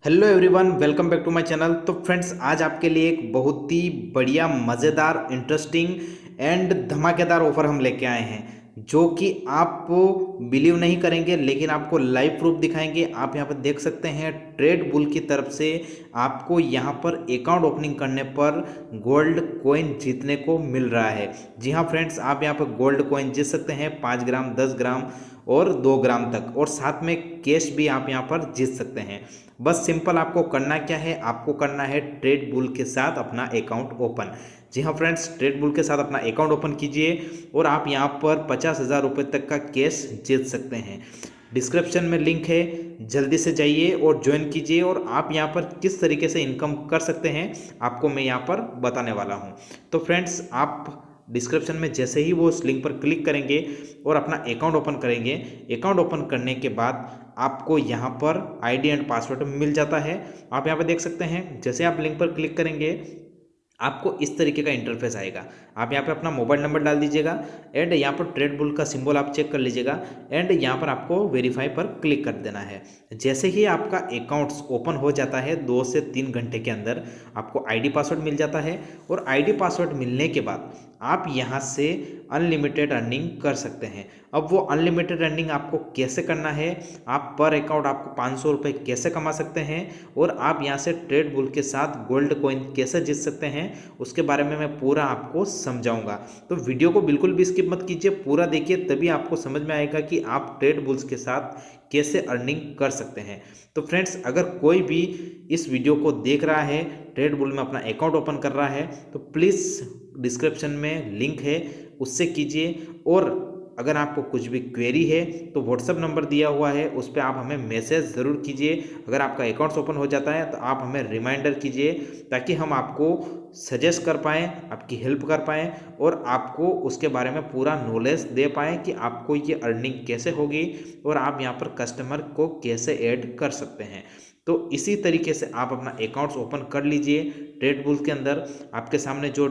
Hello everyone, welcome back to my channel. तो friends, आज आपके लिए एक बहुत ही बढ़िया, मज़ेदार, इंटरेस्टिंग एंड धमाकेदार ऑफर हम लेके आए हैं, जो कि आप बिलीव नहीं करेंगे, लेकिन आपको लाइव प्रूफ दिखाएंगे। आप यहाँ पर देख सकते हैं, ट्रेड बुल की तरफ से आपको यहाँ पर अकाउंट ओपनिंग करने पर गोल्ड कॉइन जीतने को मिल रहा है। जी हाँ फ्रेंड्स, आप यहाँ पर गोल्ड कॉइन जीत सकते हैं 5 ग्राम, 10 ग्राम और 2 ग्राम तक, और साथ में कैश भी आप यहाँ पर जीत सकते हैं। बस सिंपल आपको करना क्या है, आपको करना है ट्रेड बुल के साथ अपना अकाउंट ओपन। जी हाँ फ्रेंड्स, ट्रेड बुल के साथ अपना अकाउंट ओपन कीजिए और आप यहाँ पर 50,000 रुपये तक का कैश जीत सकते हैं। डिस्क्रिप्शन में लिंक है, जल्दी से जाइए और ज्वाइन कीजिए। और आप यहाँ पर किस तरीके से इनकम कर सकते हैं, आपको मैं यहाँ पर बताने वाला हूँ। तो फ्रेंड्स, आप डिस्क्रिप्शन में जैसे ही वो उस लिंक पर क्लिक करेंगे और अपना अकाउंट ओपन करेंगे, अकाउंट ओपन करने के बाद आपको यहाँ पर आईडी एंड पासवर्ड मिल जाता है। आप यहाँ पर देख सकते हैं, जैसे आप लिंक पर क्लिक करेंगे आपको इस तरीके का इंटरफेस आएगा। आप यहाँ पे अपना मोबाइल नंबर डाल दीजिएगा एंड यहाँ पर ट्रेड बुल का सिंबल आप चेक कर लीजिएगा एंड यहाँ पर आपको वेरीफाई पर क्लिक कर देना है। जैसे ही आपका अकाउंट्स ओपन हो जाता है 2 से 3 घंटे के अंदर आपको आईडी पासवर्ड मिल जाता है। और आईडी पासवर्ड मिलने के बाद आप यहाँ से अनलिमिटेड अर्निंग कर सकते हैं। अब वो अनलिमिटेड अर्निंग आपको कैसे करना है, आप पर अकाउंट आपको 500 रुपये कैसे कमा सकते हैं और आप यहाँ से ट्रेड बुल के साथ गोल्ड कॉइन कैसे जीत सकते हैं, उसके बारे में मैं पूरा आपको समझाऊंगा। तो वीडियो को बिल्कुल भी स्किप मत कीजिए, पूरा देखिए, तभी आपको समझ में आएगा कि आप ट्रेड बुल्स के साथ कैसे अर्निंग कर सकते हैं। तो फ्रेंड्स, अगर कोई भी इस वीडियो को देख रहा है, ट्रेड बुल में अपना अकाउंट ओपन कर रहा है, तो प्लीज़ डिस्क्रिप्शन में लिंक है, उससे कीजिए। और अगर आपको कुछ भी क्वेरी है तो व्हाट्सअप नंबर दिया हुआ है, उस पर आप हमें मैसेज ज़रूर कीजिए। अगर आपका अकाउंट्स ओपन हो जाता है तो आप हमें रिमाइंडर कीजिए, ताकि हम आपको सजेस्ट कर पाएँ, आपकी हेल्प कर पाएँ और आपको उसके बारे में पूरा नॉलेज दे पाएँ कि आपको ये अर्निंग कैसे होगी और आप यहाँ पर कस्टमर को कैसे ऐड कर सकते हैं। तो इसी तरीके से आप अपना अकाउंट्स ओपन कर लीजिए ट्रेड बुल के अंदर। आपके सामने जो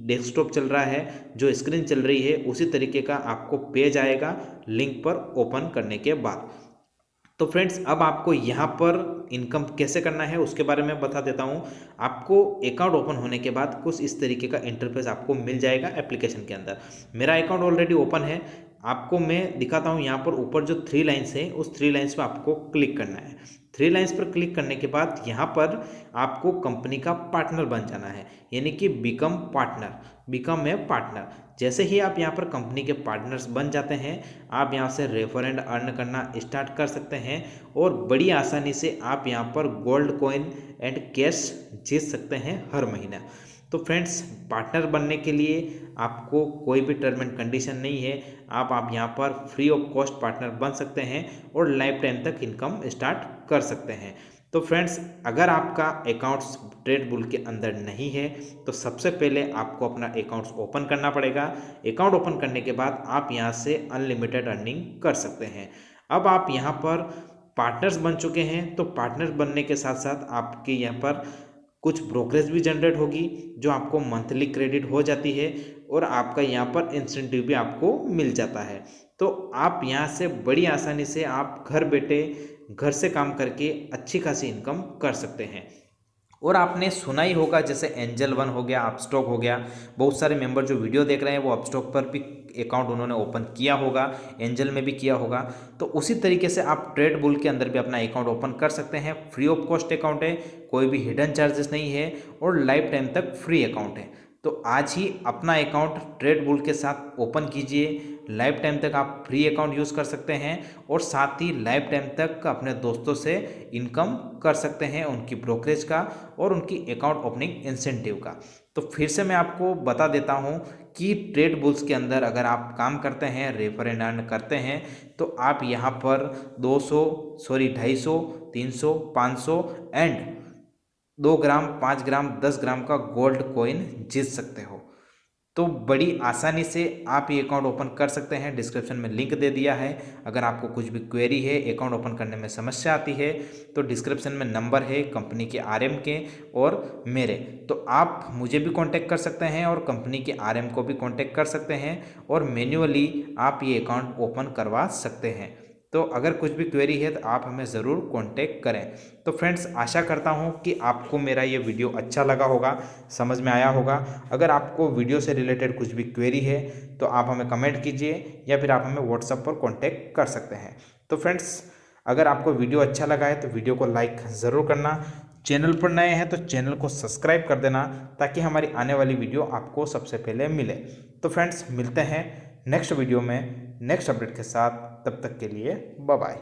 डेस्कटॉप चल रहा है, जो स्क्रीन चल रही है, उसी तरीके का आपको पेज आएगा लिंक पर ओपन करने के बाद। तो फ्रेंड्स, अब आपको यहाँ पर इनकम कैसे करना है उसके बारे में बता देता हूँ। आपको अकाउंट ओपन होने के बाद कुछ इस तरीके का इंटरफेस आपको मिल जाएगा एप्लीकेशन के अंदर। मेरा अकाउंट ऑलरेडी ओपन है, आपको मैं दिखाता हूँ। यहाँ पर ऊपर जो 3 लाइन्स हैं, उस 3 लाइन्स पर आपको क्लिक करना है। 3 लाइन्स पर क्लिक करने के बाद यहाँ पर आपको कंपनी का पार्टनर बन जाना है, यानी कि become partner, become a partner. जैसे ही आप यहाँ पर कंपनी के पार्टनर्स बन जाते हैं, आप यहाँ से रेफर एंड अर्न करना स्टार्ट कर सकते हैं और बड़ी आसानी से आप यहाँ पर गोल्ड कॉइन एंड कैश जीत सकते हैं हर महीना। तो फ्रेंड्स, पार्टनर बनने के लिए आपको कोई भी टर्म एंड कंडीशन नहीं है। आप यहाँ पर फ्री ऑफ कॉस्ट पार्टनर बन सकते हैं और लाइफ टाइम तक इनकम स्टार्ट कर सकते हैं। तो फ्रेंड्स, अगर आपका अकाउंट्स ट्रेड बुल के अंदर नहीं है तो सबसे पहले आपको अपना अकाउंट्स ओपन करना पड़ेगा। अकाउंट ओपन करने के बाद आप यहाँ से अनलिमिटेड अर्निंग कर सकते हैं। अब आप यहाँ पर पार्टनर्स बन चुके हैं, तो पार्टनर बनने के साथ साथ आपके यहाँ पर कुछ ब्रोकरेज भी जनरेट होगी, जो आपको मंथली क्रेडिट हो जाती है और आपका यहाँ पर इंसेंटिव भी आपको मिल जाता है। तो आप यहाँ से बड़ी आसानी से आप घर बैठे, घर से काम करके अच्छी खासी इनकम कर सकते हैं। और आपने सुना ही होगा, जैसे एंजल वन हो गया, अपस्टॉक हो गया, बहुत सारे मेंबर जो वीडियो देख रहे हैं वो अपस्टॉक पर भी अकाउंट उन्होंने ओपन किया होगा, एंजल में भी किया होगा। तो उसी तरीके से आप ट्रेड बुल के अंदर भी अपना अकाउंट ओपन कर सकते हैं। फ्री ऑफ कॉस्ट अकाउंट है, कोई भी हिडन चार्जेस नहीं है और लाइफ टाइम तक फ्री अकाउंट है। तो आज ही अपना अकाउंट ट्रेड बुल के साथ ओपन कीजिए। लाइफ टाइम तक आप फ्री अकाउंट यूज़ कर सकते हैं और साथ ही लाइफ टाइम तक अपने दोस्तों से इनकम कर सकते हैं, उनकी ब्रोकरेज का और उनकी अकाउंट ओपनिंग इंसेंटिव का। तो फिर से मैं आपको बता देता हूं कि ट्रेड बुल्स के अंदर अगर आप काम करते हैं, रेफर एंड अर्न करते हैं, तो आप यहां पर 250, 300, 500 एंड 2 ग्राम, 5 ग्राम, 10 ग्राम का गोल्ड कॉइन जीत सकते हो। तो बड़ी आसानी से आप ये अकाउंट ओपन कर सकते हैं। डिस्क्रिप्शन में लिंक दे दिया है। अगर आपको कुछ भी क्वेरी है, अकाउंट ओपन करने में समस्या आती है, तो डिस्क्रिप्शन में नंबर है कंपनी के आरएम के और मेरे, तो आप मुझे भी कांटेक्ट कर सकते हैं और कंपनी के आरएम को भी कांटेक्ट कर सकते हैं और मैन्युअली आप ये अकाउंट ओपन करवा सकते हैं। तो अगर कुछ भी क्वेरी है तो आप हमें ज़रूर कांटेक्ट करें। तो फ्रेंड्स, आशा करता हूं कि आपको मेरा ये वीडियो अच्छा लगा होगा, समझ में आया होगा। अगर आपको वीडियो से रिलेटेड कुछ भी क्वेरी है तो आप हमें कमेंट कीजिए या फिर आप हमें व्हाट्सएप पर कांटेक्ट कर सकते हैं। तो फ्रेंड्स, अगर आपको वीडियो अच्छा लगा है तो वीडियो को लाइक ज़रूर करना। चैनल पर नए हैं तो चैनल को सब्सक्राइब कर देना ताकि हमारी आने वाली वीडियो आपको सबसे पहले मिले। तो फ्रेंड्स, मिलते हैं नेक्स्ट वीडियो में नेक्स्ट अपडेट के साथ। तब तक के लिए बाय बाय।